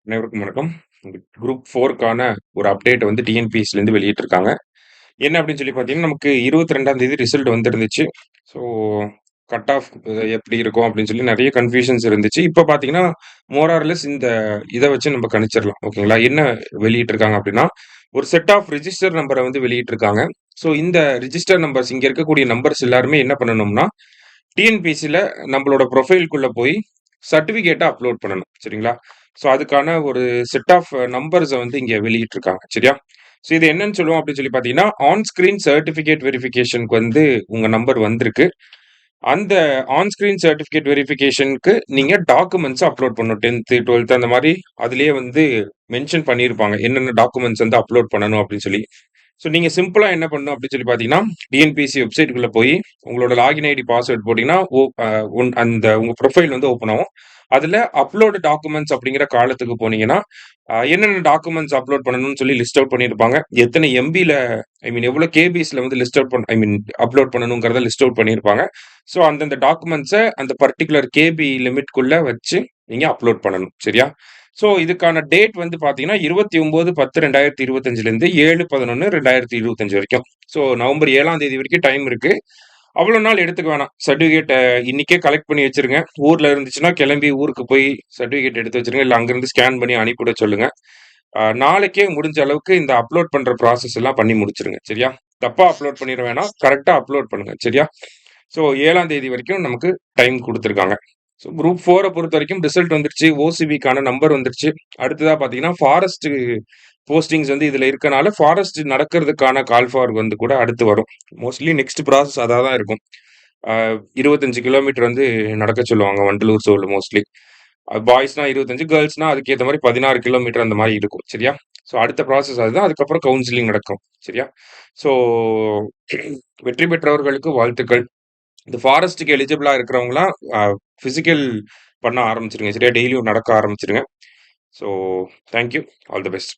அனைவருக்கும் வணக்கம். குரூப் 4க்கான ஒரு அப்டேட் வந்து டிஎன்பிஎஸ்சிலேருந்து வெளியிட்டிருக்காங்க. என்ன அப்படின்னு சொல்லி பார்த்தீங்கன்னா, நமக்கு 22ஆம் தேதி ரிசல்ட் வந்துருந்துச்சு. ஸோ கட் ஆஃப் எப்படி இருக்கும் அப்படின்னு சொல்லி நெறைய கன்ஃப்யூஷன்ஸ் இருந்துச்சு. இப்ப பார்த்தீங்கன்னா, மோர் ஆர் லெஸ் இந்த இத வச்சு நம்ம கணிச்சிடலாம். ஓகேங்களா? என்ன வெளியிட்டிருக்காங்க அப்படின்னா, ஒரு செட் ஆஃப் ரிஜிஸ்டர் நம்பர வந்து வெளியிட்டிருக்காங்க. ஸோ இந்த ரிஜிஸ்டர் நம்பர்ஸ் இங்க இருக்கக்கூடிய நம்பர்ஸ் எல்லாருமே என்ன பண்ணணும்னா, டிஎன்பிஎஸ்சில நம்மளோட ப்ரொஃபைல்குள்ள போய் சர்டிஃபிகேட்ட அப்லோட் பண்ணணும். சரிங்களா? ஸோ அதுக்கான ஒரு செட் ஆஃப் நம்பர்ஸ வந்து இங்க வெளியிட்டிருக்காங்க. சரியா? ஸோ இது என்னன்னு சொல்லுவோம் அப்படின்னு சொல்லி பார்த்தீங்கன்னா, ஆன் ஸ்கிரீன் சர்டிஃபிகேட் வெரிஃபிகேஷனுக்கு வந்து உங்க நம்பர் வந்திருக்கு. அந்த ஆன் ஸ்கிரீன் சர்டிஃபிகேட் வெரிஃபிகேஷனுக்கு நீங்க டாக்குமெண்ட்ஸ் அப்லோட் பண்ணணும். 10த், 12த் அந்த மாரி அதிலேயே வந்து மென்ஷன் பண்ணியிருப்பாங்க. என்னென்ன டாக்குமெண்ட்ஸ் வந்து அப்லோட் பண்ணணும் அப்படின்னு சொல்லி. ஸோ நீங்க சிம்பிளா என்ன பண்ணணும் அப்படின்னு சொல்லி பார்த்தீங்கன்னா, டிஎன்பிஎஸ்சி வெப்சைட்குள்ள போய் உங்களோட லாகின் ஐடி, பாஸ்வேர்ட் போட்டீங்கன்னா, ஓ அ உன் அந்த உங்க ப்ரொஃபைல் வந்து ஓப்பன் ஆகும். அதுல அப்லோட் டாக்குமெண்ட்ஸ் அப்படிங்கிற காலத்துக்கு போனீங்கன்னா, என்னென்ன டாக்குமெண்ட்ஸ் அப்லோட் பண்ணணும்னு சொல்லி லிஸ்ட் அவுட் பண்ணியிருப்பாங்க. எத்தனை எம்பில எவ்வளோ கேபிஸ்ல வந்து லிஸ்ட் அவுட் அப்லோட் பண்ணணுங்கிறத லிஸ்ட் அவுட் பண்ணியிருப்பாங்க. ஸோ அந்தந்த டாக்குமெண்ட்ஸ அந்த பர்ட்டிகுலர் கேபி லிமிட்குள்ள வச்சு நீங்க அப்லோட் பண்ணணும். சரியா? ஸோ இதுக்கான டேட் வந்து பார்த்தீங்கன்னா, 29/10/2025லேருந்து 7/11/2025 வரைக்கும். ஸோ நவம்பர் 7ஆம் தேதி வரைக்கும் டைம் இருக்கு. அவ்வளோ நாள் எடுத்துக்க வேணாம். சர்டிஃபிகேட்ட இன்னைக்கே கலெக்ட் பண்ணி வச்சுருங்க. ஊர்ல இருந்துச்சுன்னா கிளம்பி ஊருக்கு போய் சர்டிஃபிகேட் எடுத்து வச்சுருங்க. இல்ல அங்கிருந்து ஸ்கேன் பண்ணி அனுப்பிவிட சொல்லுங்க. நாளைக்கே முடிஞ்ச அளவுக்கு இந்த அப்லோட் பண்ற ப்ராசஸ் எல்லாம் பண்ணி முடிச்சுருங்க. சரியா? தப்பா அப்லோட் பண்ணிற வேணாம். கரெக்ட்டா அப்லோட் பண்ணுங்க. சரியா? ஸோ 7ஆம் தேதி வரைக்கும் நமக்கு டைம் குடுத்துருக்காங்க. ஸோ குரூப் 4 பொறுத்தவரைக்கும் ரிசல்ட் வந்துருச்சு. ஓசிபிக்கான நம்பர் வந்துருச்சு. அடுத்ததா பார்த்தீங்கன்னா, ஃபாரஸ்ட் போஸ்டிங்ஸ் வந்து இதுல இருக்கனால, ஃபாரஸ்ட் நடக்கிறதுக்கான கால் ஃபார் வந்து கூட அடுத்து வரும். மோஸ்ட்லி நெக்ஸ்ட் ப்ராசஸ் அதா தான் இருக்கும். அ 25 கிலோமீட்டர் வந்து நடக்க சொல்லுவாங்க வண்டலூர் சோல்ல மோஸ்ட்லி. பாய்ஸ்னா 25, கேர்ல்ஸ்னா அதுக்கேத்த மாரி 16 கிலோமீட்டர் அந்த மாரி இருக்கும். சரியா? ஸோ அடுத்த ப்ராசஸ் அதுதான். அதுக்கப்புறம் கவுன்சிலிங் நடக்கும். சரியா? ஸோ வெற்றி பெற்றவர்களுக்கு வாழ்த்துக்கள். இந்த ஃபாரஸ்ட்க்கு எலிஜிபிளா இருக்கிறவங்கலாம் பிசிக்கல் பண்ண ஆரம்பிச்சுருங்க. சரியா? டெய்லியும் நடக்க ஆரம்பிச்சுருங்க. So thank you. All the best.